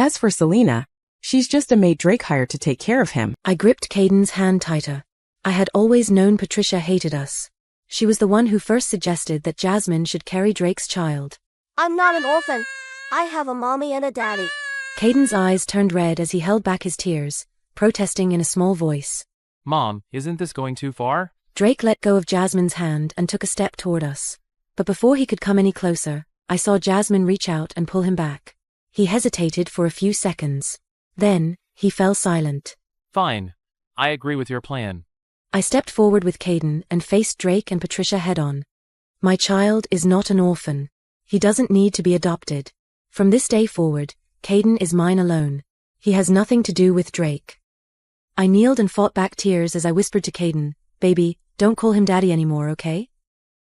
As for Selena, she's just a maid Drake hired to take care of him. I gripped Caden's hand tighter. I had always known Patricia hated us. She was the one who first suggested that Jasmine should carry Drake's child. I'm not an orphan. I have a mommy and a daddy. Caden's eyes turned red as he held back his tears, protesting in a small voice. Mom, isn't this going too far? Drake let go of Jasmine's hand and took a step toward us. But before he could come any closer, I saw Jasmine reach out and pull him back. He hesitated for a few seconds. Then, he fell silent. Fine. I agree with your plan. I stepped forward with Caden and faced Drake and Patricia head-on. My child is not an orphan. He doesn't need to be adopted. From this day forward, Caden is mine alone. He has nothing to do with Drake. I kneeled and fought back tears as I whispered to Caden, "Baby, don't call him daddy anymore, okay?"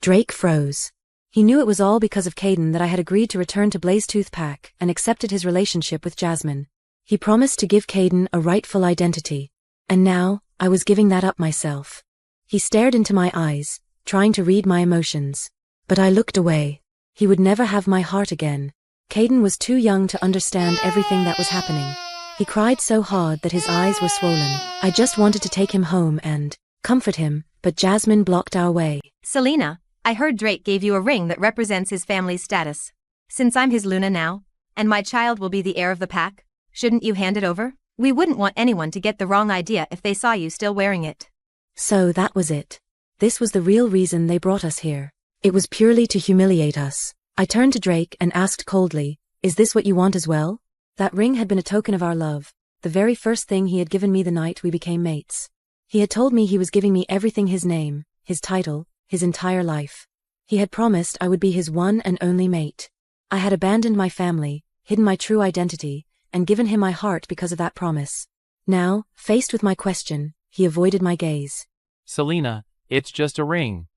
Drake froze. He knew it was all because of Caden that I had agreed to return to Blazetooth Pack and accepted his relationship with Jasmine. He promised to give Caden a rightful identity. And now, I was giving that up myself. He stared into my eyes, trying to read my emotions. But I looked away. He would never have my heart again. Caden was too young to understand everything that was happening. He cried so hard that his eyes were swollen. I just wanted to take him home and comfort him, but Jasmine blocked our way. Selena, I heard Drake gave you a ring that represents his family's status. Since I'm his Luna now, and my child will be the heir of the pack, shouldn't you hand it over? We wouldn't want anyone to get the wrong idea if they saw you still wearing it. So that was it. This was the real reason they brought us here. It was purely to humiliate us. I turned to Drake and asked coldly, "Is this what you want as well?" That ring had been a token of our love, the very first thing he had given me the night we became mates. He had told me he was giving me everything: his name, his title, his entire life. He had promised I would be his one and only mate. I had abandoned my family, hidden my true identity, and given him my heart because of that promise. Now, faced with my question, he avoided my gaze. Selena, it's just a ring.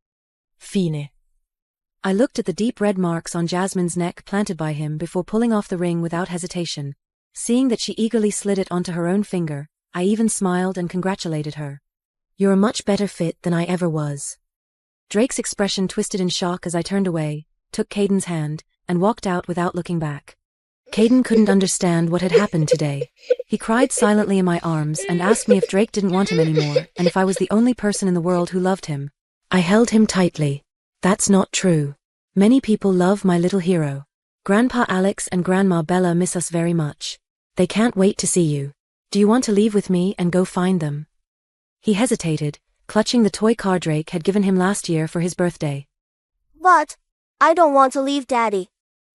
Fine. I looked at the deep red marks on Jasmine's neck planted by him before pulling off the ring without hesitation. Seeing that she eagerly slid it onto her own finger, I even smiled and congratulated her. "You're a much better fit than I ever was." Drake's expression twisted in shock as I turned away, took Caden's hand, and walked out without looking back. Caden couldn't understand what had happened today. He cried silently in my arms and asked me if Drake didn't want him anymore and if I was the only person in the world who loved him. I held him tightly. That's not true. Many people love my little hero. Grandpa Alex and Grandma Bella miss us very much. They can't wait to see you. Do you want to leave with me and go find them? He hesitated, clutching the toy car Drake had given him last year for his birthday. But I don't want to leave Daddy.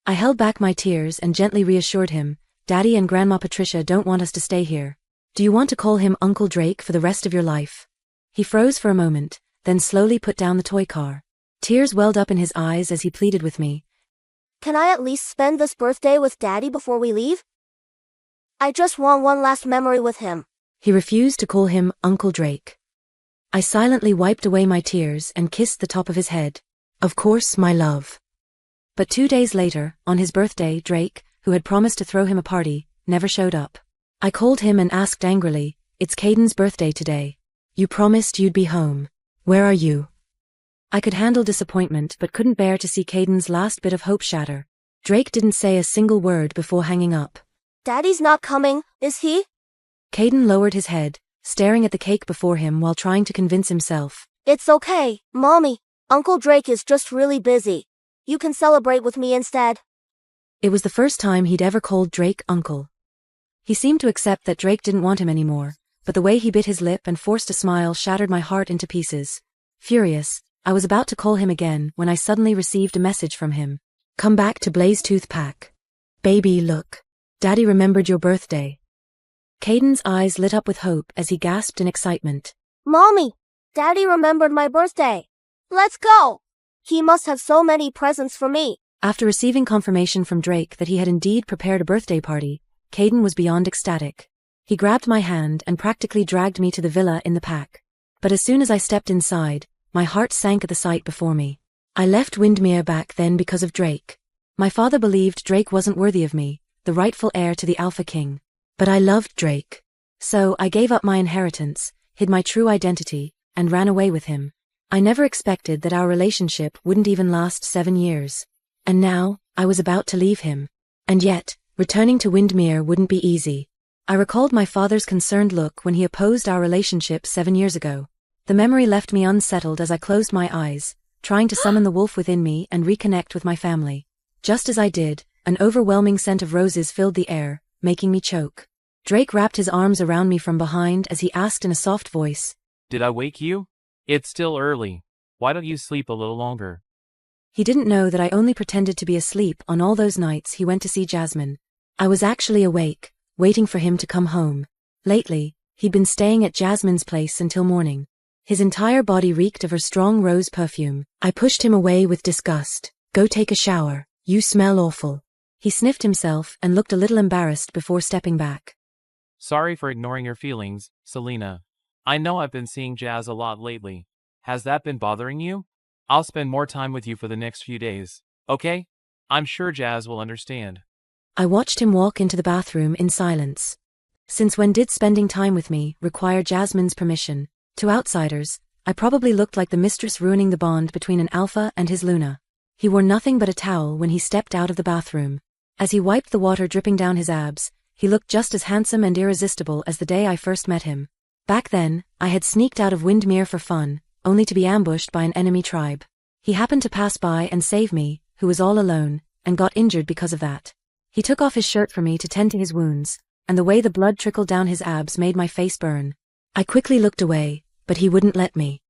I held back my tears and gently reassured him, "Daddy and Grandma Patricia don't want us to stay here. Do you want to call him Uncle Drake for the rest of your life?" He froze for a moment, then slowly put down the toy car. Tears welled up in his eyes as he pleaded with me. Can I at least spend this birthday with Daddy before we leave? I just want one last memory with him. He refused to call him Uncle Drake. I silently wiped away my tears and kissed the top of his head. "Of course, my love." But 2 days later, on his birthday, Drake, who had promised to throw him a party, never showed up. I called him and asked angrily, "It's Caden's birthday today. You promised you'd be home. Where are you?" I could handle disappointment but couldn't bear to see Caden's last bit of hope shatter. Drake didn't say a single word before hanging up. Daddy's not coming, is he? Caden lowered his head, staring at the cake before him while trying to convince himself. It's okay, Mommy. Uncle Drake is just really busy. You can celebrate with me instead. It was the first time he'd ever called Drake uncle. He seemed to accept that Drake didn't want him anymore, but the way he bit his lip and forced a smile shattered my heart into pieces. Furious, I was about to call him again when I suddenly received a message from him. "Come back to Blazetooth Pack. Baby, look. Daddy remembered your birthday." Caden's eyes lit up with hope as he gasped in excitement. Mommy, Daddy remembered my birthday. Let's go. He must have so many presents for me. After receiving confirmation from Drake that he had indeed prepared a birthday party, Caden was beyond ecstatic. He grabbed my hand and practically dragged me to the villa in the pack. But as soon as I stepped inside, my heart sank at the sight before me. I left Windmere back then because of Drake. My father believed Drake wasn't worthy of me, the rightful heir to the Alpha King. But I loved Drake. So I gave up my inheritance, hid my true identity, and ran away with him. I never expected that our relationship wouldn't even last 7 years. And now, I was about to leave him. And yet, Returning to Windermere wouldn't be easy. I recalled my father's concerned look when he opposed our relationship 7 years ago. The memory left me unsettled as I closed my eyes, trying to summon the wolf within me and reconnect with my family. Just as I did, an overwhelming scent of roses filled the air, making me choke. Drake wrapped his arms around me from behind as he asked in a soft voice, Did I wake you? It's still early. Why don't you sleep a little longer? He didn't know that I only pretended to be asleep on all those nights he went to see Jasmine. I was actually awake, waiting for him to come home. Lately, he'd been staying at Jasmine's place until morning. His entire body reeked of her strong rose perfume. I pushed him away with disgust. Go take a shower. You smell awful. He sniffed himself and looked a little embarrassed before stepping back. Sorry for ignoring your feelings, Selena. I know I've been seeing Jazz a lot lately. Has that been bothering you? I'll spend more time with you for the next few days, okay? I'm sure Jazz will understand. I watched him walk into the bathroom in silence. Since when did spending time with me require Jasmine's permission? To outsiders, I probably looked like the mistress ruining the bond between an alpha and his Luna. He wore nothing but a towel when he stepped out of the bathroom. As he wiped the water dripping down his abs, he looked just as handsome and irresistible as the day I first met him. Back then, I had sneaked out of Windermere for fun, only to be ambushed by an enemy tribe. He happened to pass by and save me, who was all alone, and got injured because of that. He took off his shirt for me to tend to his wounds, and the way the blood trickled down his abs made my face burn. I quickly looked away, but he wouldn't let me.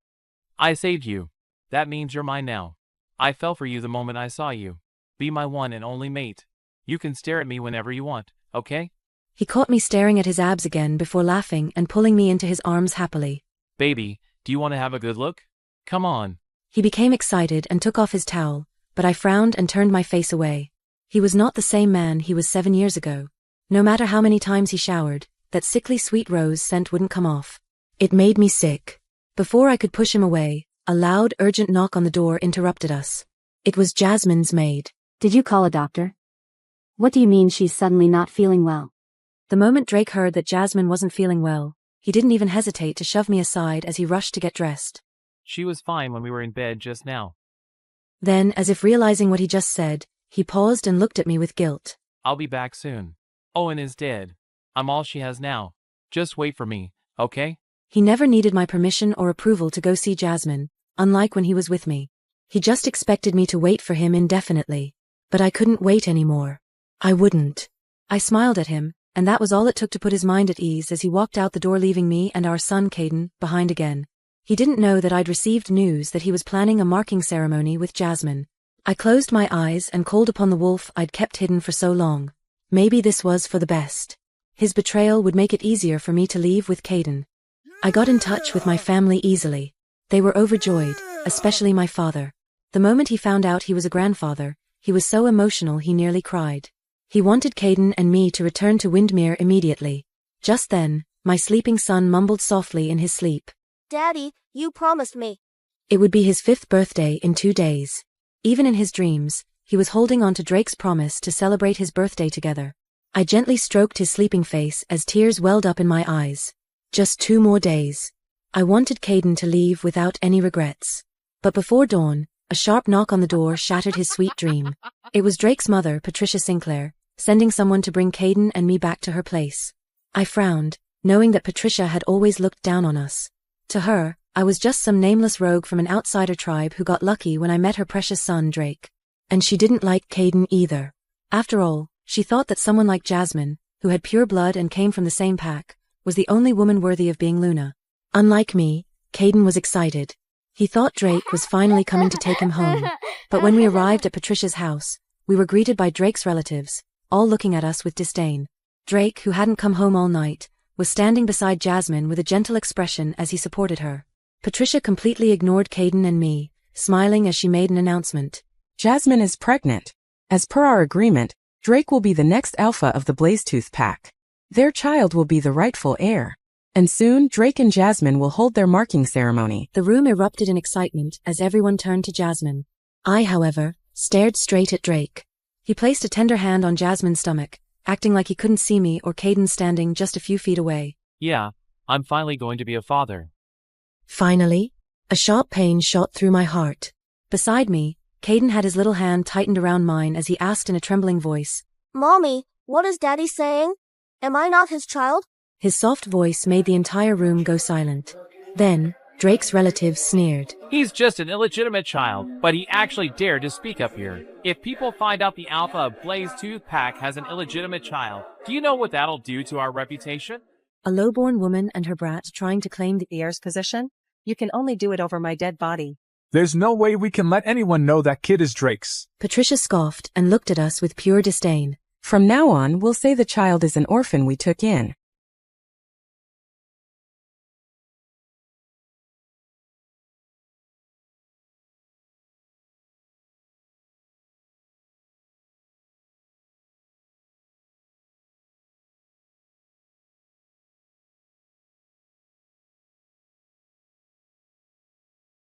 I saved you. That means you're mine now. I fell for you the moment I saw you. Be my one and only mate. You can stare at me whenever you want, okay? He caught me staring at his abs again before laughing and pulling me into his arms happily. Baby, do you want to have a good look? Come on. He became excited and took off his towel, but I frowned and turned my face away. He was not the same man he was 7 years ago. No matter how many times he showered, that sickly sweet rose scent wouldn't come off. It made me sick. Before I could push him away, a loud, urgent knock on the door interrupted us. It was Jasmine's maid. Did you call a doctor? What do you mean she's suddenly not feeling well? The moment Drake heard that Jasmine wasn't feeling well, he didn't even hesitate to shove me aside as he rushed to get dressed. She was fine when we were in bed just now. Then, as if realizing what he just said, he paused and looked at me with guilt. I'll be back soon. Owen is dead. I'm all she has now. Just wait for me, okay? He never needed my permission or approval to go see Jasmine, unlike when he was with me. He just expected me to wait for him indefinitely. But I couldn't wait anymore. I wouldn't. I smiled at him, and that was all it took to put his mind at ease as he walked out the door, leaving me and our son Caden behind again. He didn't know that I'd received news that he was planning a marking ceremony with Jasmine. I closed my eyes and called upon the wolf I'd kept hidden for so long. Maybe this was for the best. His betrayal would make it easier for me to leave with Caden. I got in touch with my family easily. They were overjoyed, especially my father. The moment he found out he was a grandfather, he was so emotional he nearly cried. He wanted Caden and me to return to Windermere immediately. Just then, my sleeping son mumbled softly in his sleep. Daddy, you promised me. It would be his 5th birthday in 2 days. Even in his dreams, he was holding on to Drake's promise to celebrate his birthday together. I gently stroked his sleeping face as tears welled up in my eyes. Just 2 more days. I wanted Caden to leave without any regrets. But before dawn, a sharp knock on the door shattered his sweet dream. It was Drake's mother, Patricia Sinclair, sending someone to bring Caden and me back to her place. I frowned, knowing that Patricia had always looked down on us. To her, I was just some nameless rogue from an outsider tribe who got lucky when I met her precious son Drake. And she didn't like Caden either. After all, she thought that someone like Jasmine, who had pure blood and came from the same pack, was the only woman worthy of being Luna. Unlike me, Caden was excited. He thought Drake was finally coming to take him home. But when we arrived at Patricia's house, we were greeted by Drake's relatives, all looking at us with disdain. Drake, who hadn't come home all night, was standing beside Jasmine with a gentle expression as he supported her. Patricia completely ignored Caden and me, smiling as she made an announcement. Jasmine is pregnant. As per our agreement, Drake will be the next alpha of the Blazetooth pack. Their child will be the rightful heir. And soon, Drake and Jasmine will hold their marking ceremony. The room erupted in excitement as everyone turned to Jasmine. I, however, stared straight at Drake. He placed a tender hand on Jasmine's stomach, acting like he couldn't see me or Caden standing just a few feet away. Yeah, I'm finally going to be a father. Finally? A sharp pain shot through my heart. Beside me, Caden had his little hand tightened around mine as he asked in a trembling voice, Mommy, What is Daddy saying? Am I not his child? His soft voice made the entire room go silent. Then, Drake's relatives sneered. He's just an illegitimate child, but he actually dared to speak up here. If people find out the alpha of Blaze Tooth Pack has an illegitimate child, do you know what that'll do to our reputation? A lowborn woman and her brat trying to claim the heir's position? You can only do it over my dead body. There's no way we can let anyone know that kid is Drake's. Patricia scoffed and looked at us with pure disdain. From now on, we'll say the child is an orphan we took in.